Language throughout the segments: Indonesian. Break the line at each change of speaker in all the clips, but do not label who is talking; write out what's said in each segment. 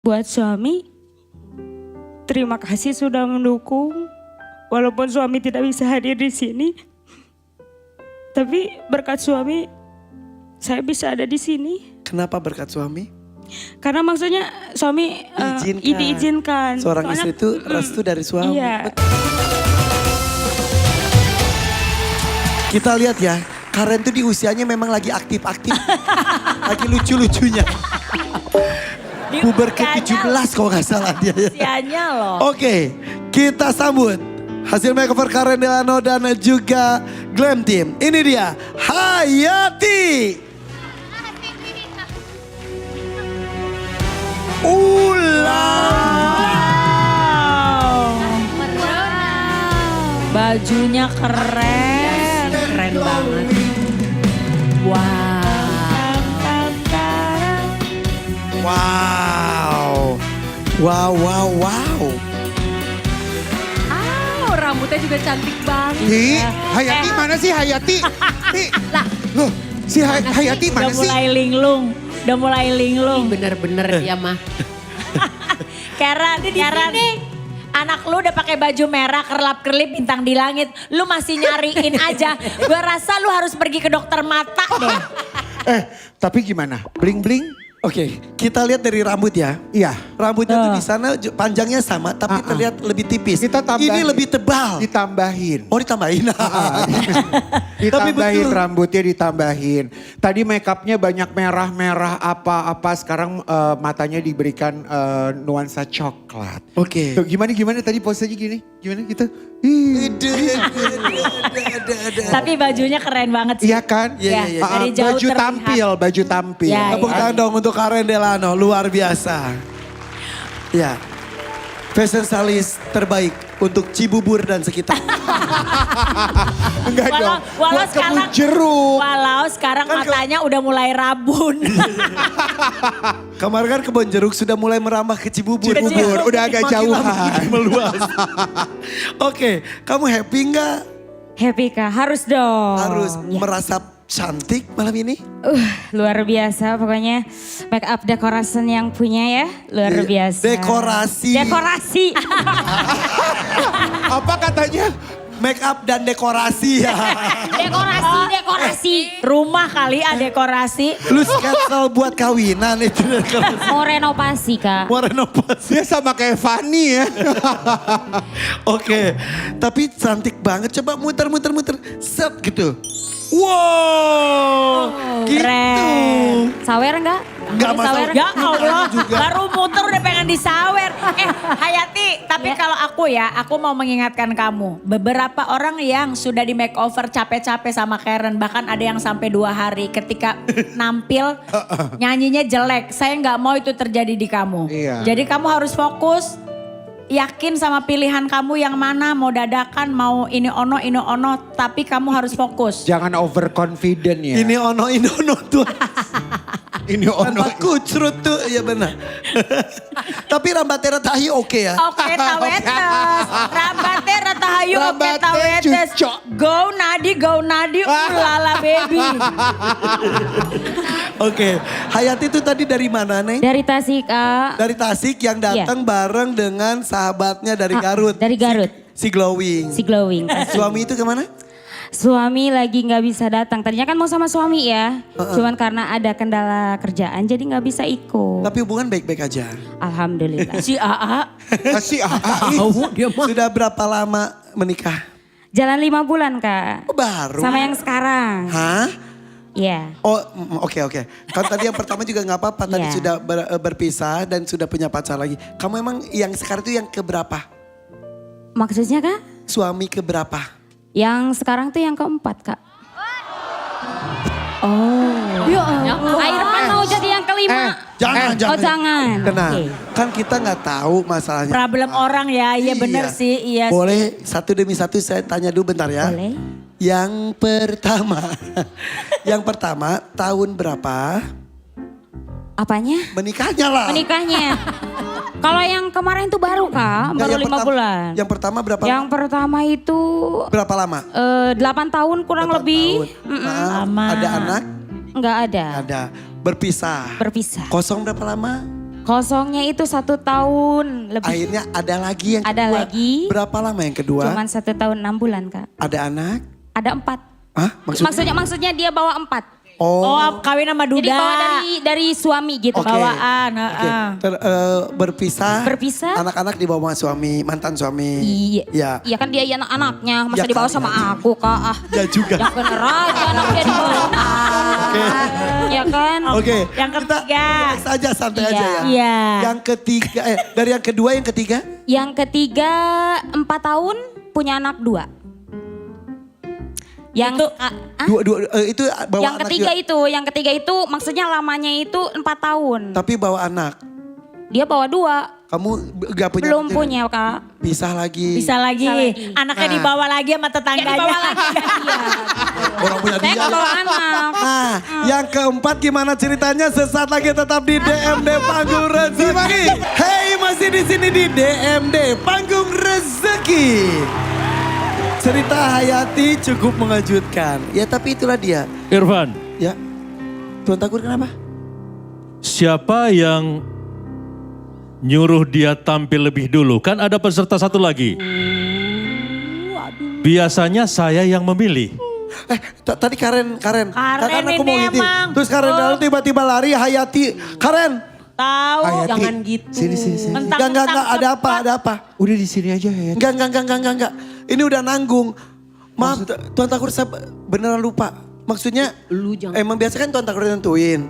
buat suami, terima kasih sudah mendukung. Walaupun suami tidak bisa hadir di sini, tapi berkat suami saya bisa ada di sini.
Kenapa berkat suami?
Karena maksudnya suami diizinkan.
Seorang
Soalnya,
istri itu restu dari suami.
Iya.
Kita lihat ya, Karen tuh di usianya memang lagi aktif-aktif. Lagi lucu-lucunya. Puber ke-17 kalau nggak salah dia.
Usianya loh.
Oke, kita sambut hasil makeover Karen Delano dan juga Glam Team. Ini dia, Hayati.
Bajunya keren, keren banget. Wow.
Wow. Wow, wow, wow.
Rambutnya juga cantik banget.
Hi, Hayati mana sih Hayati?
Lah,
Loh, si Hayati mana
udah
sih?
mulai linglung. Udah mulai linglung. Bener-bener dia mah. Karen, anak lu udah pakai baju merah kerlap-kerlip bintang di langit. Lu masih nyariin aja. Gua rasa lu harus pergi ke dokter mata deh.
Tapi gimana? Bling-bling?
Oke, kita lihat dari rambut ya.
Iya.
Rambutnya tuh di sana panjangnya sama tapi terlihat lebih tipis.
Kita tambahin.
Ini lebih tebal.
Ditambahin.
Oh ditambahin.
Ditambahin
betul.
rambutnya ditambahin. Tadi make upnya banyak merah-merah apa-apa. Sekarang matanya diberikan nuansa coklat.
Oke.
Tuh, gimana tadi posenya gini? Gimana gitu?
Tapi bajunya keren banget sih.
Iya kan?
Iya, iya, iya.
Dari jauh
Baju
terlihat.
baju tampil.
Ya,
Tepuk tangan dong untuk Karen Delano, luar biasa. Ya, fashion stylist terbaik untuk Cibubur dan sekitar.
Enggak dong, buat kebun jeruk.
Walau sekarang matanya udah mulai rabun.
Kemarin kan kebun jeruk sudah mulai merambah ke Cibubur.
Cibubur, udah agak
Makin lama
jauhan.
makin meluas. Oke, kamu happy nggak?
Happy Kak, harus dong.
Harus
Ya.
merasa cantik malam ini?
Luar biasa pokoknya make up decoration yang punya ya. Luar biasa.
Dekorasi.
Dekorasi.
Apa katanya?
Make up dan dekorasi ya.
Dekorasi.
Rumah kali ya dekorasi.
Lu sketsel buat kawinan itu dekorasi.
Mau renovasi Kak.
Mau renovasi.
Dia sama kayak Fanny ya.
Oke, tapi cantik banget. Coba muter. Set gitu. Wow, gitu.
Keren.
Sawer enggak?
Enggak masalah.
Ya Allah,
juga.
baru muter udah pengen disawer. Hayati, tapi kalau aku mau mengingatkan kamu. Beberapa orang yang sudah di makeover capek-capek sama Karen. Bahkan ada yang sampai 2 hari ketika nampil nyanyinya jelek. Saya nggak mau itu terjadi di kamu.
Iya.
Jadi kamu harus fokus. Yakin sama pilihan kamu yang mana, mau dadakan, mau ini ono, tapi kamu harus fokus.
Jangan overconfident ya.
Ini ono tuh.
Ini ono.
Tanpa kucrut tuh, ya benar. Tapi rambatnya tahi oke ya.
Oke tawetes, rambate ratahayu oke
Rambate
tawetes.
cucok.
Go Nadi, ulala baby.
Oke, Hayati itu tadi dari mana nih?
Dari Tasik Kak.
Dari Tasik yang datang bareng dengan sahabatnya dari Garut.
Dari Garut.
Si Glowing.
Si Glowing.
Suami itu kemana?
Suami lagi nggak bisa datang. Tadinya kan mau sama suami ya. Cuman karena ada kendala kerjaan jadi nggak bisa ikut.
Tapi hubungan baik-baik aja.
Alhamdulillah.
Si AA.
Kasih
Dia mah.
Sudah berapa lama menikah?
Jalan 5 bulan Kak.
Oh, baru.
Sama yang sekarang.
Hah?
Iya.
Oh oke. Kan tadi yang pertama juga nggak apa-apa. Tadi
Iya.
sudah berpisah dan sudah punya pacar lagi. Kamu emang yang sekarang itu yang keberapa?
Maksudnya Kak?
Suami keberapa?
Yang sekarang tuh yang keempat Kak. Oh.
Ya
Air Irfan mau jadi yang kelima.
Jangan.
Oh jangan.
Tenang.
Oke.
Kan kita nggak tahu masalahnya.
Problem orang ya, iya bener sih. Iya.
Boleh satu demi satu saya tanya dulu bentar ya.
Boleh.
Yang pertama tahun berapa
Apanya?
menikahnya lah?
Menikahnya. Kalau yang kemarin tuh baru Kak,
Nggak,
baru
yang
5 bulan.
Yang pertama berapa?
Yang pertama itu
Berapa lama?
8 tahun kurang
8
lebih.
tahun. Nah,
Lama.
ada anak?
Enggak ada.
Ada. Berpisah.
Berpisah.
Kosong berapa lama?
Kosongnya itu 1 tahun lebih.
Akhirnya ada lagi yang
Ada
kedua.
lagi.
Berapa lama yang kedua?
Cuman 1 tahun 6 bulan Kak.
Ada anak?
Ada 4.
Hah?
Maksudnya dia bawa 4.
Oh, kawin sama duda.
Jadi bawa dari suami gitu.
Oke.
Bawaan.
Oke. Berpisah.
Berpisah.
Anak-anak dibawa sama suami, mantan suami.
Iya.
Ya.
Iya kan dia anak-anaknya. Masa
Ya
dibawa
kali
sama
aja.
aku Kak. Ah.
Ya juga.
Yang bener aja anaknya dibawa. Ya kan.
Oke.
Yang
Kita
ketiga.
relax aja, santai
Iya.
aja ya.
Iya.
Yang ketiga, dari yang kedua yang ketiga?
Yang ketiga 4 tahun punya anak 2. Yang
Itu bawa
yang
anak
ketiga
juga.
yang ketiga itu maksudnya lamanya itu 4 tahun.
Tapi bawa anak.
Dia bawa 2.
Kamu gak punya?
Belum punya Kak.
Pisah lagi.
Bisa lagi. Anaknya
Nah.
dibawa lagi sama
Ya
tetangganya.
dibawa lagi. Iya.
Orang punya
Saya
dia.
nggak bawa anak.
Nah, yang keempat gimana ceritanya? Sesaat lagi tetap di DMD Panggung Rezeki. Hey, masih di sini di DMD Panggung Rezeki. Cerita Hayati cukup mengejutkan. Ya tapi itulah dia.
Irfan,
Ya. Tuan Takur kenapa?
siapa yang nyuruh dia tampil lebih dulu? Kan ada peserta satu lagi. Biasanya saya yang memilih.
Tadi Karen.
Karen
aku mau
ini
gitu.
emang.
Terus Karen dalam tiba-tiba lari Hayati. Karen.
Tahu.
Hayati.
Jangan gitu.
Sini.
Mentang-mentang
Enggak, ada apa,
cepat.
ada apa?
Udah di sini aja ya.
Enggak. Ini udah nanggung. Maaf, Tuan Takur saya beneran lupa. Maksudnya,
Lu jangan.
emang biasa kan Tuan Takur nentuin.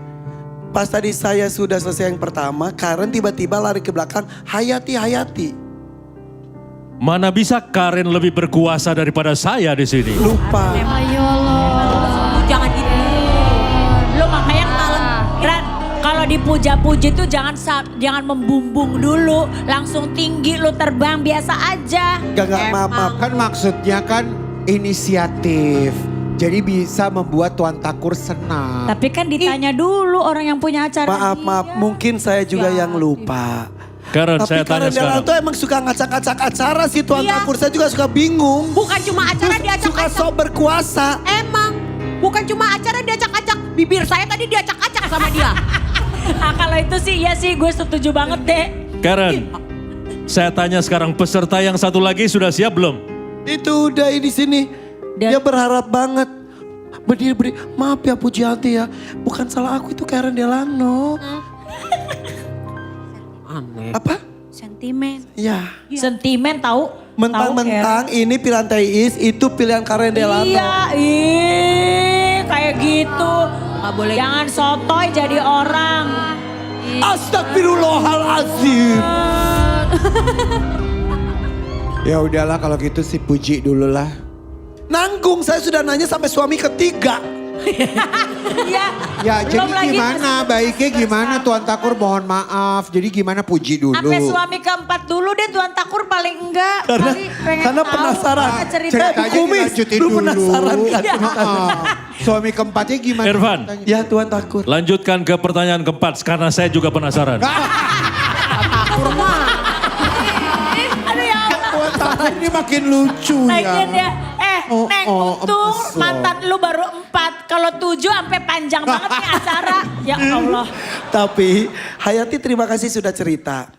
Pas tadi saya sudah selesai yang pertama, Karen tiba-tiba lari ke belakang, Hayati.
Mana bisa Karen lebih berkuasa daripada saya di sini?
Lupa.
Lu jangan gitu.
Lu makanya kalau dipuja-puji tuh jangan membumbung dulu, langsung tinggi lu terbang biasa aja.
Enggak, maaf.
Kan maksudnya kan inisiatif. Jadi bisa membuat Tuan Takur senang.
Tapi kan ditanya dulu orang yang punya acara.
Maaf, mungkin saya juga yang lupa.
Karen,
Tapi
saya tanya
Karen Delan
sekarang.
tuh emang suka ngacak-ngacak acara sih Tuan
Iya.
Takur. Saya juga suka bingung.
Bukan cuma acara
Suka
diacak-acak.
sok berkuasa.
Emang. Bukan cuma acara diacak-acak. Bibir saya tadi diacak-acak sama dia.
Ah, kalau itu sih iya sih gue setuju banget deh.
Karen, saya tanya sekarang peserta yang satu lagi sudah siap belum?
Itu udah di sini. Dia berharap banget. Berdiri. Maaf ya Pujiati ya. Bukan salah aku itu Karen Delano.
Aneh.
Apa?
Sentimen.
Ya.
Sentimen tahu.
Mentang-mentang ini pilihan Teis, itu pilihan Karen Delano.
Iya, kayak gitu.
Gak boleh.
Jangan sotoy jadi orang.
Astagfirullahaladzim.
Ya udahlah kalau gitu si Puji dulu lah.
Nanggung, saya sudah nanya sampai suami ketiga.
Iya.
Ya jadi
Belum lagi
gimana baiknya gimana Tuan Takur mohon maaf. Jadi gimana Puji dulu.
Sampai suami keempat dulu deh Tuan Takur paling enggak.
Karena
tahu
penasaran.
apa cerita.
Ceritanya
Kumis,
dilanjutin
lu
dulu.
penasaran kan?
Heeh. Suami keempatnya gimana?
Irfan.
ceritanya?
Ya Tuan Takur.
Lanjutkan ke pertanyaan keempat karena saya juga penasaran.
Takur mah.
Aduh ya Allah.
Tuan Takur ini makin lucu
Lagian
ya.
ya. Neng untung
empes loh.
mantan lu baru 4. Kalau 7 sampai panjang banget nih acara. Ya Allah.
Tapi Hayati terima kasih sudah cerita.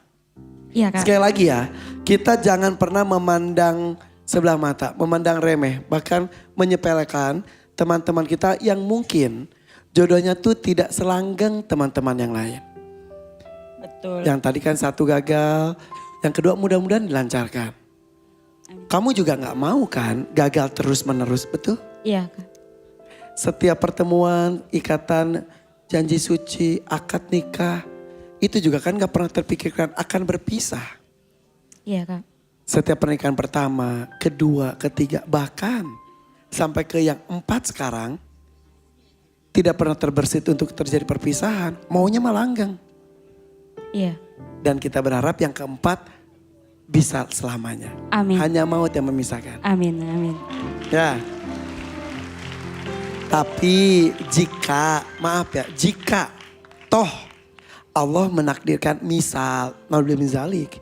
Iya Kak.
Sekali lagi ya, kita jangan pernah memandang sebelah mata, memandang remeh, bahkan menyepelekan teman-teman kita yang mungkin jodohnya tuh tidak selanggeng teman-teman yang lain.
Betul.
Yang tadi kan satu gagal, yang kedua mudah-mudahan dilancarkan. Kamu juga nggak mau kan gagal terus-menerus, betul?
Iya Kak.
Setiap pertemuan, ikatan, janji suci, akad nikah, itu juga kan gak pernah terpikirkan akan berpisah.
Iya Kak.
Setiap pernikahan pertama, kedua, ketiga, bahkan sampai ke yang 4 sekarang, tidak pernah terbersit untuk terjadi perpisahan, maunya malanggang.
Iya.
Dan kita berharap yang keempat bisa selamanya.
Amin.
Hanya maut yang memisahkan.
Amin.
Ya. Tapi jika, maaf ya, jika toh Allah menakdirkan misal, naudzubillah min zalik,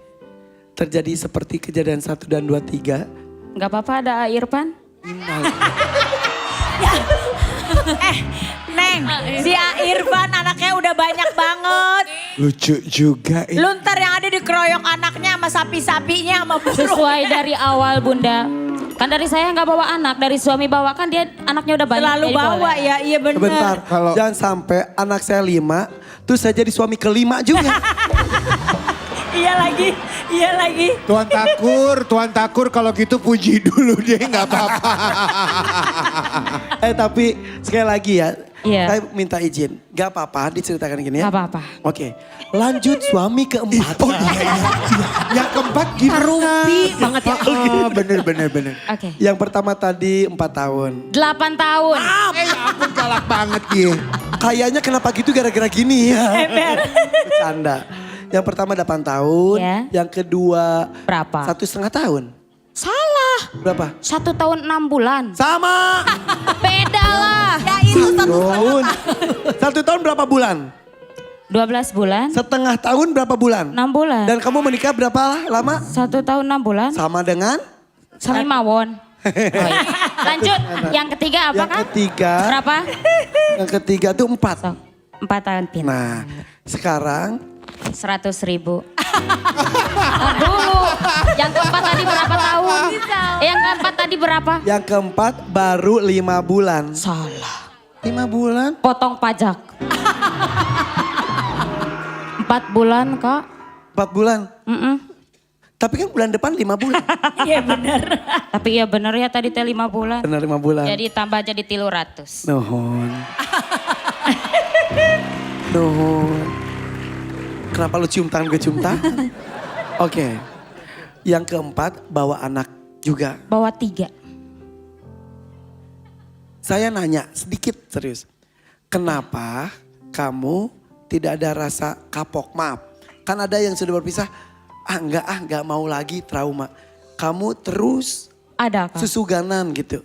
terjadi seperti kejadian 1 dan 2, 3.
Gak apa-apa ada Irfan.
Neng, si Irfan anaknya udah banyak banget.
Lucu juga ini.
Lu ntar yang ada dikeroyok anaknya sama sapi-sapinya sama burung.
Sesuai dari awal Bunda. Kan dari saya nggak bawa anak, dari suami bawa kan dia anaknya udah banyak.
Selalu
jadi
bawa
boleh.
ya, iya bener.
Sebentar,
Kalau-
jangan sampai anak saya 5, terus saya jadi suami ke-5 juga.
Iya lagi.
Tuan Takur kalau gitu puji dulu deh nggak apa-apa.
Tapi sekali lagi ya,
Iya.
saya minta izin. Gak apa-apa diceritakan gini ya.
Nggak apa-apa.
Oke, lanjut suami keempat.
Oh iya. Yang keempat gimana?
Rumpi banget ya.
Oh, bener.
Oke.
Yang pertama tadi 4 tahun.
8 tahun.
Ya ampun galak banget ya.
Kayaknya kenapa gitu gara-gara gini ya. Bercanda. Yang pertama 8 tahun,
Ya.
yang kedua
Berapa?
1,5 tahun.
Salah.
Berapa?
1 tahun 6 bulan.
Sama.
Beda lah.
Ya itu
Tahun. 1 tahun berapa bulan?
12 bulan.
Setengah tahun berapa bulan?
6 bulan.
Dan kamu menikah berapa lama?
1 tahun 6 bulan.
Sama dengan?
Sami mawon. Oh, iya. Lanjut. Yang ketiga apa
Yang
kan?
ketiga.
Berapa?
Yang ketiga tuh 4.
So, 4 tahun pin.
Nah, sekarang
100.000. Dulu. Yang keempat tadi berapa tahun? Yang keempat tadi berapa?
yang keempat baru 5 bulan.
Salah.
5 bulan?
Potong pajak. 4 bulan kak.
4 bulan.
Mm-mm.
Tapi kan bulan depan 5 bulan.
Iya bener.
Tapi iya bener ya tadi teh 5 bulan.
Benar 5 bulan.
Jadi tambah jadi 300.
Nuhun. Nuhun. Kenapa lu cium tangan gue cium tangan? Oke. Yang keempat bawa anak juga.
Bawa 3.
Saya nanya sedikit serius. Kenapa kamu tidak ada rasa kapok? Maaf. Kan ada yang sudah berpisah. Enggak mau lagi trauma. Kamu terus
Ada kak.
susuganan gitu.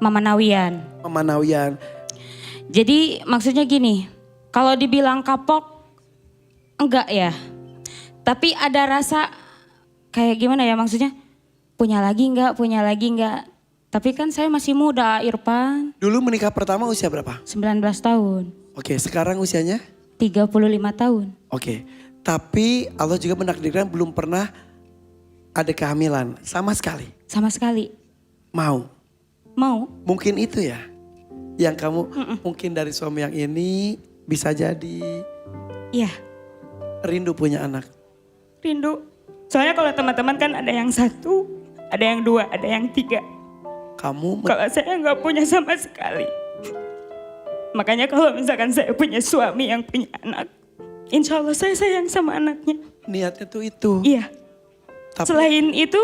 Mama Nawian.
Pemanawian.
Jadi maksudnya gini. Kalau dibilang kapok. Enggak ya. Tapi ada rasa kayak gimana ya maksudnya. Punya lagi enggak. Tapi kan saya masih muda Irfan.
Dulu menikah pertama usia berapa?
19 tahun.
Oke, sekarang usianya?
35 tahun.
Oke. Tapi Allah juga menakdirkan belum pernah ada kehamilan sama sekali.
Sama sekali.
Mau.
Mau?
Mungkin itu ya. Yang kamu mungkin dari suami yang ini bisa jadi
Iya.
rindu punya anak.
Rindu. Soalnya kalau teman-teman kan ada yang 1, ada yang 2, ada yang 3.
Kamu
Kalau saya nggak punya sama sekali. Makanya kalau misalkan saya punya suami yang punya anak. Insya Allah saya sayang sama anaknya.
niatnya tuh itu.
Iya.
Tapi
Selain itu,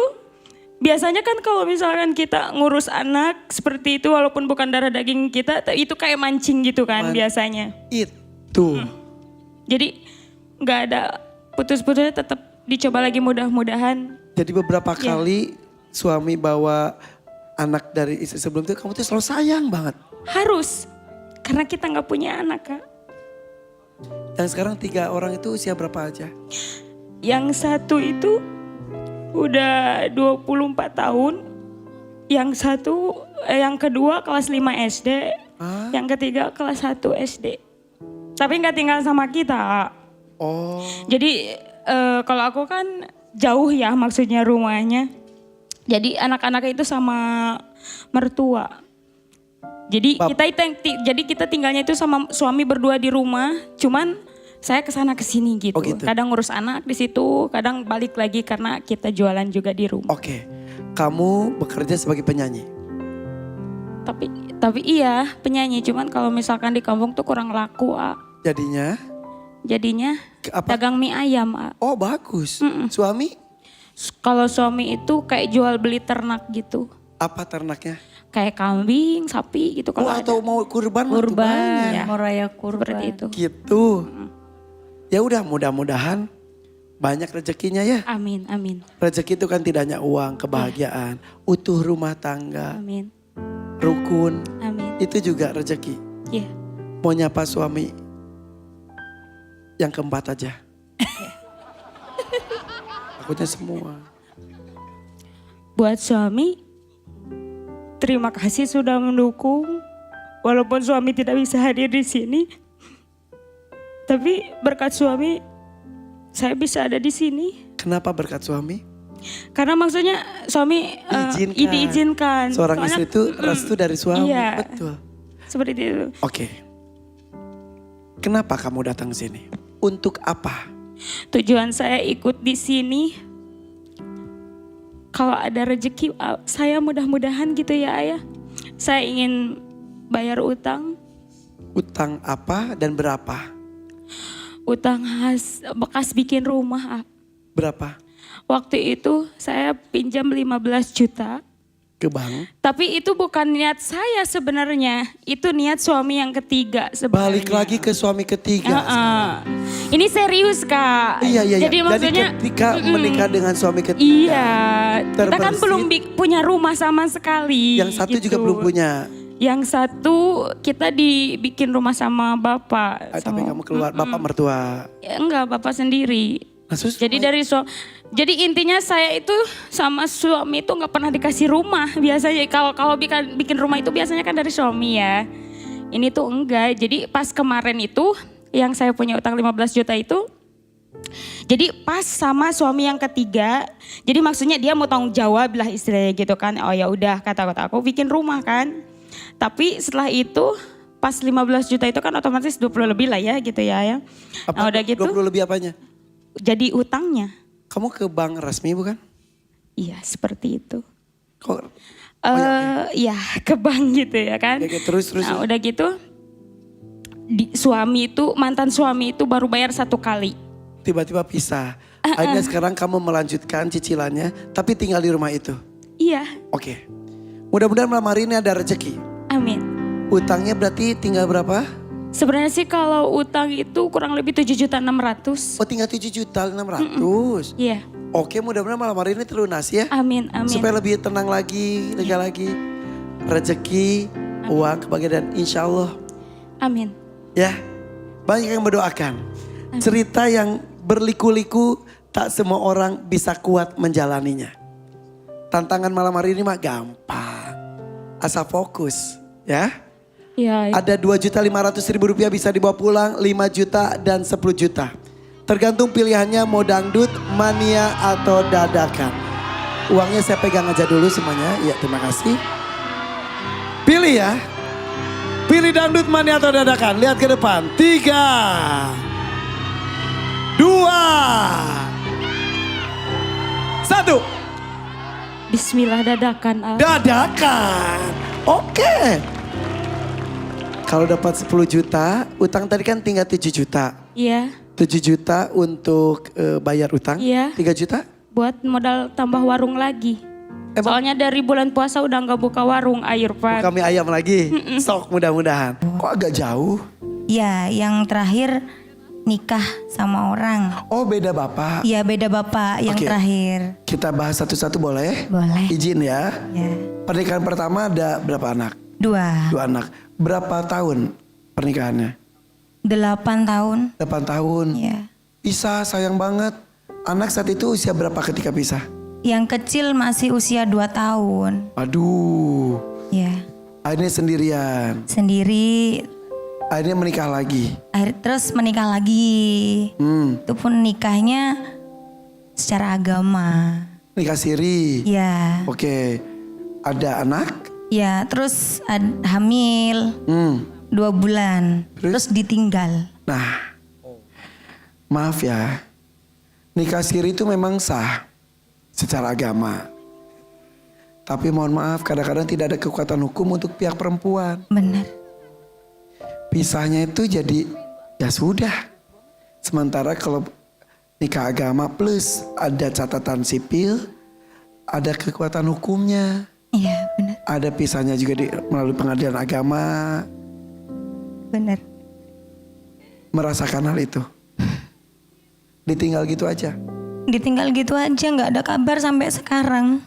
biasanya kan kalau misalkan kita ngurus anak seperti itu walaupun bukan darah daging kita, itu kayak mancing gitu kan biasanya.
itu.
Jadi nggak ada putus-putusnya, tetap dicoba lagi mudah-mudahan.
Jadi beberapa
Iya.
kali suami bawa anak dari istri sebelum itu kamu tuh selalu sayang banget.
Harus, karena kita nggak punya anak kak.
Dan sekarang 3 orang itu usia berapa aja?
Yang 1 itu udah 24 tahun. Yang kedua kelas 5 SD. Yang ketiga kelas 1 SD. Tapi nggak tinggal sama kita.
Oh,
Jadi kalau aku kan jauh ya maksudnya rumahnya. Jadi anak-anak itu sama mertua. Jadi kita tinggalnya itu sama suami berdua di rumah. Cuman saya kesana kesini gitu.
Oh, gitu.
Kadang ngurus anak di situ, kadang balik lagi karena kita jualan juga di rumah.
oke. Kamu bekerja sebagai penyanyi.
Tapi iya penyanyi. Cuman kalau misalkan di kampung tuh kurang laku. Jadinya
Apa?
dagang mie ayam.
Oh, bagus. Suami
Kalau suami itu kayak jual beli ternak gitu.
apa ternaknya?
Kayak kambing, sapi gitu
Oh,
kalau ada.
atau mau kurban? mah tuh
Kurban,
banyak.
ya.
Mau raya kurban.
Seperti itu.
Gitu. Ya udah, mudah-mudahan banyak rezekinya ya.
Amin, amin,
Rezeki itu kan tidak hanya uang, kebahagiaan, utuh rumah tangga,
amin,
rukun,
amin.
itu juga rezeki.
Iya,
Mau nyapa suami yang keempat aja. Takutnya semua.
buat suami, terima kasih sudah mendukung. walaupun suami tidak bisa hadir di sini, tapi berkat suami saya bisa ada di sini.
Kenapa berkat suami?
Karena maksudnya suami diizinkan.
Seorang
Soalnya,
istri itu restu dari suami.
Iya.
Betul.
Seperti itu.
Oke. Kenapa kamu datang ke sini? Untuk apa?
Tujuan saya ikut di sini, kalau ada rezeki saya mudah-mudahan gitu ya Ayah. Saya ingin bayar utang.
Utang apa dan berapa?
Utang bekas bikin rumah.
Berapa?
Waktu itu saya pinjam 15 juta.
Ke bank?
Tapi itu bukan niat saya sebenarnya. Itu niat suami yang ketiga sebenarnya.
Balik lagi ke suami ketiga.
Ini serius Kak.
Iya.
Jadi maksudnya
ketika menikah dengan suami ketiga.
iya. Kita kan
terbersit.
belum punya rumah sama sekali.
Yang satu juga
gitu.
belum punya.
Yang satu kita dibikin rumah sama bapak.
Tapi kamu keluar, bapak mertua.
Ya, enggak, bapak sendiri. Jadi dari jadi intinya saya itu sama suami itu nggak pernah dikasih rumah. Biasanya kalau bikin rumah itu biasanya kan dari suami ya. Ini tuh enggak. Jadi pas kemarin itu yang saya punya utang 15 juta itu, jadi pas sama suami yang ketiga. Jadi maksudnya dia mau tanggung jawab lah istilahnya gitu kan. Oh ya udah kata aku bikin rumah kan. Tapi setelah itu pas 15 juta itu kan otomatis 20 lebih lah ya gitu ya. Nah, udah gitu.
20 lebih apanya?
Jadi utangnya.
Kamu ke bank resmi bukan?
Iya seperti itu.
Kok?
Ya ke bank gitu ya kan.
Oke, terus.
Nah udah gitu mantan suami itu baru bayar 1 kali.
Tiba-tiba pisah. Akhirnya sekarang kamu melanjutkan cicilannya tapi tinggal di rumah itu.
Iya.
Oke. Mudah-mudahan malam hari ini ada rezeki.
Amin.
Utangnya berarti tinggal berapa?
Sebenarnya sih kalau utang itu kurang lebih 7.600.000.
Oh tinggal 7.600.000.
Iya.
Oke, mudah-mudahan malam hari ini terlunas ya.
Amin.
Supaya lebih tenang lagi, lega lagi. Rezeki, uang, kebahagiaan, insya Allah.
Amin.
Ya, banyak yang mendoakan. Cerita yang berliku-liku, tak semua orang bisa kuat menjalaninya. Tantangan malam hari ini mah gampang. Asal fokus, ya.
Iya.
Ada 2.500.000 rupiah bisa dibawa pulang, 5 juta dan 10 juta. Tergantung pilihannya mau dangdut, mania atau dadakan. Uangnya saya pegang aja dulu semuanya. Ya terima kasih. Pilih ya. Pilih dangdut, mania atau dadakan. Lihat ke depan. 3, 2, 1.
Bismillah dadakan.
Dadakan. Oke. Kalau dapat 10 juta, utang tadi kan tinggal 7 juta.
Iya.
7 juta untuk bayar utang.
Iya.
3 juta?
Buat modal tambah warung lagi. Soalnya dari bulan puasa udah nggak buka warung air Pak.
Kami ayam lagi. Sok mudah-mudahan. Kok agak jauh?
Ya, yang terakhir nikah sama orang.
Oh beda bapak.
Iya, beda bapak yang
Oke.
terakhir.
Kita bahas satu-satu boleh?
Boleh.
Izin ya.
Ya.
Pernikahan pertama ada berapa anak?
2.
2 anak. Berapa tahun pernikahannya?
8 tahun.
8 tahun.
Ya.
Pisah sayang banget. Anak saat itu usia berapa ketika pisah?
Yang kecil masih usia 2 tahun.
Aduh.
Ya.
Akhirnya sendirian.
Sendiri.
Akhirnya menikah lagi.
Terus menikah lagi. Itu pun nikahnya secara agama.
Nikah siri.
Ya.
Oke. Ada anak?
Ya, terus hamil 2 bulan. Terus ditinggal.
Nah, maaf ya. Nikah siri itu memang sah secara agama. Tapi mohon maaf, kadang-kadang tidak ada kekuatan hukum untuk pihak perempuan.
Benar.
Pisahnya itu jadi ya sudah. Sementara kalau nikah agama plus ada catatan sipil, ada kekuatan hukumnya.
Iya, benar.
Ada pisahnya juga melalui pengadilan agama.
Benar.
Merasakan hal itu. Ditinggal gitu aja.
Ditinggal gitu aja, nggak ada kabar sampai sekarang.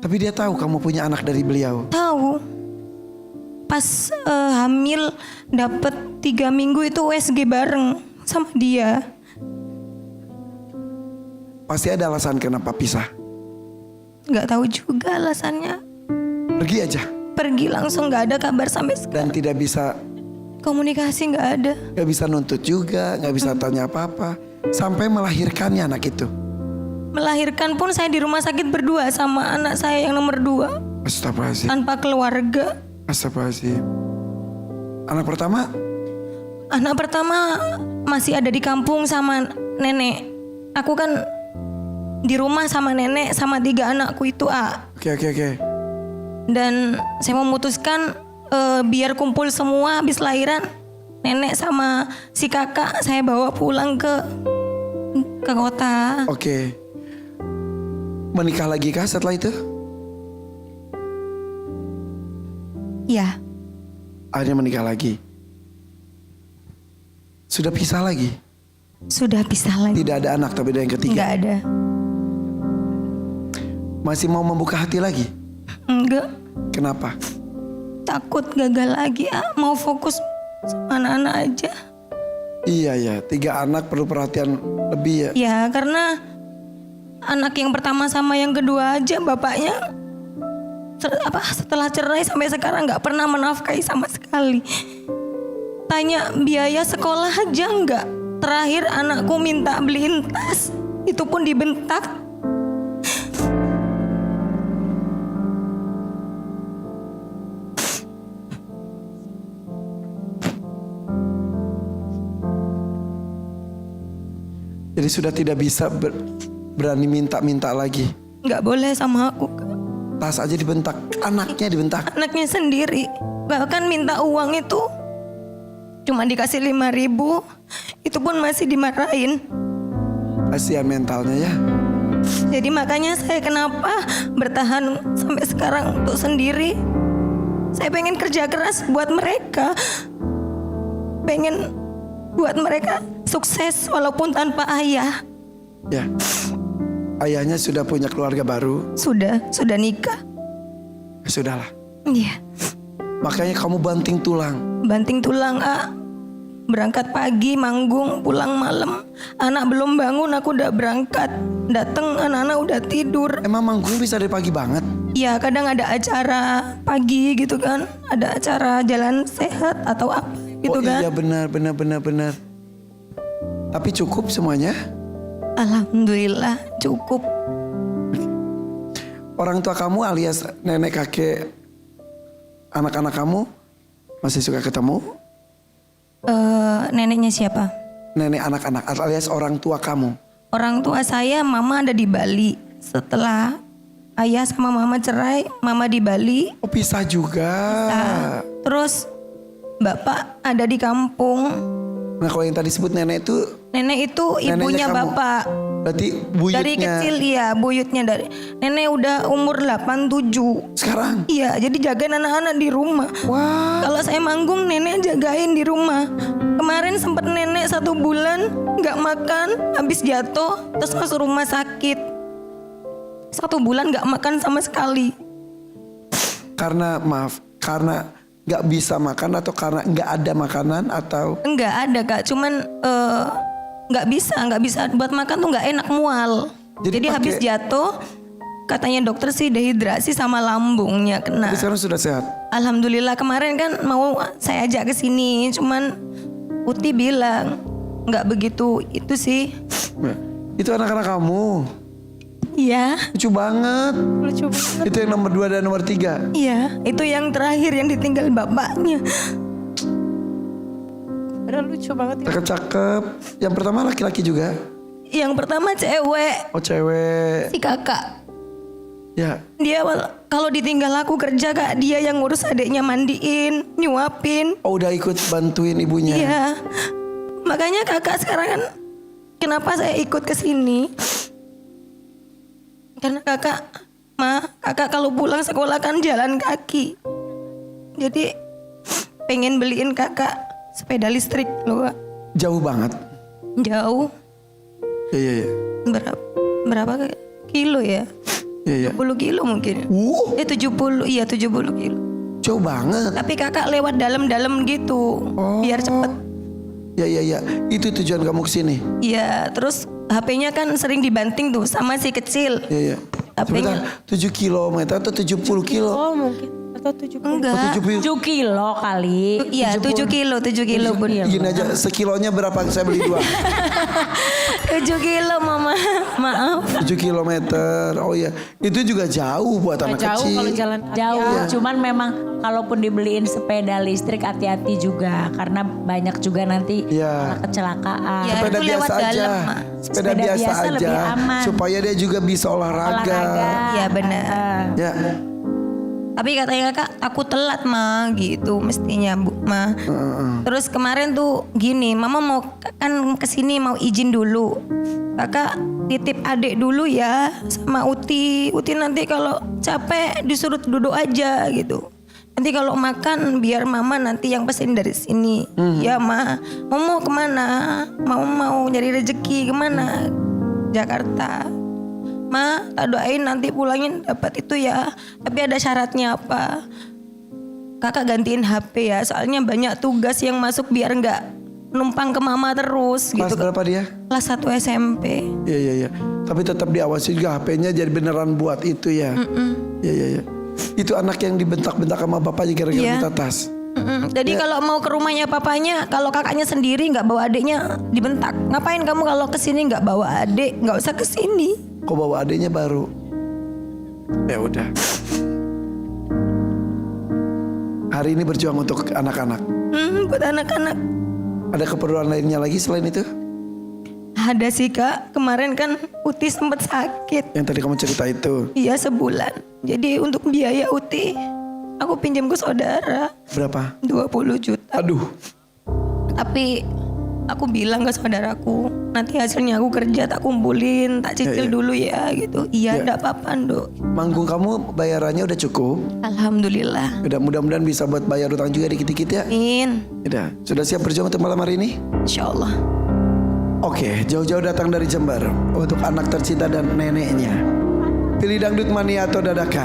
Tapi dia tahu kamu punya anak dari beliau.
Tahu. Pas hamil dapet 3 minggu itu USG bareng sama dia.
Pasti ada alasan kenapa pisah.
Nggak tahu juga alasannya.
Pergi aja.
pergi langsung, nggak ada kabar sampai sekarang.
Dan tidak bisa,
Komunikasi nggak ada.
nggak bisa nuntut juga, nggak bisa tanya apa-apa. Sampai melahirkannya anak itu.
Melahirkan pun saya di rumah sakit berdua sama anak saya yang nomor 2.
Astagfirullahaladzim.
Tanpa keluarga.
Astagfirullahaladzim. Anak pertama?
Anak pertama masih ada di kampung sama nenek. Aku kan di rumah sama nenek sama 3 anakku itu,
Oke.
Dan saya memutuskan biar kumpul semua habis lahiran. Nenek sama si kakak saya bawa pulang ke kota.
Oke. Menikah lagi kah setelah itu?
Ya,
Akhirnya menikah lagi. Sudah pisah lagi?
sudah pisah lagi.
Tidak ada anak tapi ada yang ketiga.
Nggak ada.
Masih mau membuka hati lagi?
Enggak.
Kenapa?
Takut gagal lagi, mau fokus sama anak-anak aja.
Iya, 3 anak perlu perhatian lebih ya.
Ya karena anak yang pertama sama yang kedua aja bapaknya setelah cerai sampai sekarang nggak pernah menafkahi sama sekali. Tanya biaya sekolah aja nggak. Terakhir anakku minta beliin tas, itu pun dibentak.
Jadi sudah tidak bisa berani minta-minta lagi.
Nggak boleh sama aku.
Tas aja dibentak, anaknya dibentak.
Anaknya sendiri. Bahkan minta uang itu cuma dikasih 5.000. Itu pun masih dimarahin.
Kasihan mentalnya ya.
Jadi makanya saya kenapa bertahan sampai sekarang untuk sendiri. Saya pengen kerja keras buat mereka. Pengen buat mereka sukses walaupun tanpa ayah.
Ya. Ayahnya sudah punya keluarga baru.
Sudah nikah.
Ya sudahlah.
Iya.
Makanya kamu banting tulang.
Banting tulang, berangkat pagi, manggung, pulang malam. Anak belum bangun, aku udah berangkat. Dateng, anak-anak udah tidur.
Emang manggung bisa dari pagi banget?
Ya kadang ada acara pagi gitu kan. Ada acara jalan sehat atau apa gitu kan.
Iya benar. Tapi cukup semuanya?
Alhamdulillah cukup.
Orang tua kamu alias nenek kakek anak-anak kamu masih suka ketemu?
Neneknya siapa?
Nenek anak-anak alias orang tua kamu?
Orang tua saya, mama ada di Bali. Setelah ayah sama mama cerai, mama di Bali.
Oh pisah juga.
Terus bapak ada di kampung.
Nah kalau yang tadi sebut nenek itu?
Nenek itu
Neneknya
ibunya
kamu.
bapak.
Berarti buyutnya?
Dari kecil iya, buyutnya dari. Nenek udah umur 87.
Sekarang?
Iya, jadi jagain anak-anak di rumah.
Wah.
Kalau saya manggung, nenek jagain di rumah. Kemarin sempet nenek 1 bulan nggak makan, habis jatuh, terus masuk rumah sakit. 1 bulan nggak makan sama sekali.
Karena nggak bisa makan atau karena nggak ada makanan atau?
Nggak ada kak, cuman nggak bisa buat makan tuh nggak enak, mual. Jadi
pakai-
habis jatuh, katanya dokter sih dehidrasi sama lambungnya kena.
Tapi sekarang sudah sehat?
Alhamdulillah, kemarin kan mau saya ajak ke sini, cuman Uti bilang nggak begitu itu sih.
Nah, itu anak-anak kamu?
Iya,
Lucu banget.
lucu banget.
Itu yang nomor 2 dan nomor 3?
Iya, itu yang terakhir yang ditinggal bapaknya.
Padahal lucu banget ya.
Cakep-cakep. Yang pertama laki-laki juga?
Yang pertama cewek,
Oh cewek.
si kakak.
Ya.
Dia kalau ditinggal aku kerja kak, dia yang ngurus adiknya, mandiin, nyuapin.
Oh udah ikut bantuin ibunya?
Iya. Makanya kakak sekarang kan, kenapa saya ikut ke sini? Karena kakak kalau pulang sekolah kan jalan kaki. Jadi pengen beliin kakak sepeda listrik loh kak.
Jauh banget?
Jauh.
Iya.
Berapa kilo ya?
Iya.
70 kilo mungkin. 70, iya 70 kilo.
Jauh banget.
Tapi kakak lewat dalam-dalam gitu, biar cepet.
Ya. Itu tujuan kamu kesini?
Iya, terus HP-nya kan sering dibanting tuh sama si kecil.
Iya.
HP-nya.
Sebentar, 7 kilometer atau 70 kilo?
Oh mungkin. atau 70?
Enggak.
7 kilo kali.
Iya 7 kilo, 7 kilo bun.
Gini aja, sekilonya berapa saya beli 2?
7 kilo mama, maaf.
7 kilometer, oh iya. Itu juga jauh buat anak
Jauh
kecil.
kalau jalan
Jauh,
kaki.
cuman memang kalaupun dibeliin sepeda listrik hati-hati juga karena banyak juga nanti
Iya.
kecelakaan.
Ya,
Sepeda
itu lewat
biasa aja,
dalam, Ma.
sepeda biasa
lebih
aja,
aman.
supaya dia juga bisa olahraga.
Iya benar.
Ya,
Tapi katanya kakak takut telat mah gitu mestinya bu mah. Terus kemarin tuh gini, mama mau kan kesini mau izin dulu. Kakak titip adik dulu ya sama Uti. Uti nanti kalau capek disuruh duduk aja gitu. Nanti kalau makan biar mama nanti yang pesin dari sini. Ya ma, mau kemana? Mau nyari rezeki kemana? Jakarta. Ma, tak doain nanti pulangin dapat itu ya. Tapi ada syaratnya apa? Kakak gantiin HP ya. Soalnya banyak tugas yang masuk biar nggak numpang ke mama terus
kelas
gitu.
berapa dia?
Kelas 1 SMP.
Iya. Tapi tetap diawasi juga HP-nya jadi beneran buat itu ya. Iya. Itu anak yang dibentak-bentak sama bapaknya gara-gara
Iya.
minta tas.
Jadi kalau mau ke rumahnya papanya, kalau kakaknya sendiri nggak bawa adiknya dibentak. Ngapain kamu kalau kesini nggak bawa adik? Nggak usah kesini.
Kok bawa adiknya baru? Ya udah. Hari ini berjuang untuk anak-anak.
Buat anak-anak.
Ada keperluan lainnya lagi selain itu?
Ada sih kak. Kemarin kan Uti sempat sakit.
Yang tadi kamu cerita itu.
Iya sebulan. Jadi untuk biaya Uti, aku pinjam ke saudara
Berapa?
20 juta.
Aduh.
Tapi aku bilang ke saudaraku, nanti hasilnya aku kerja tak kumpulin, tak cicil
Iya.
dulu ya gitu. Iya,
Iya.
enggak apa-apa, Nduk.
Manggung kamu bayarannya udah cukup?
Alhamdulillah.
Udah mudah-mudahan bisa buat bayar utang juga dikit-dikit ya.
Amin.
Udah, sudah siap berjuang untuk malam hari ini?
Insyaallah.
Oke, jauh-jauh datang dari Jember untuk anak tercinta dan neneknya. Pilih dangdut mania atau dadakan?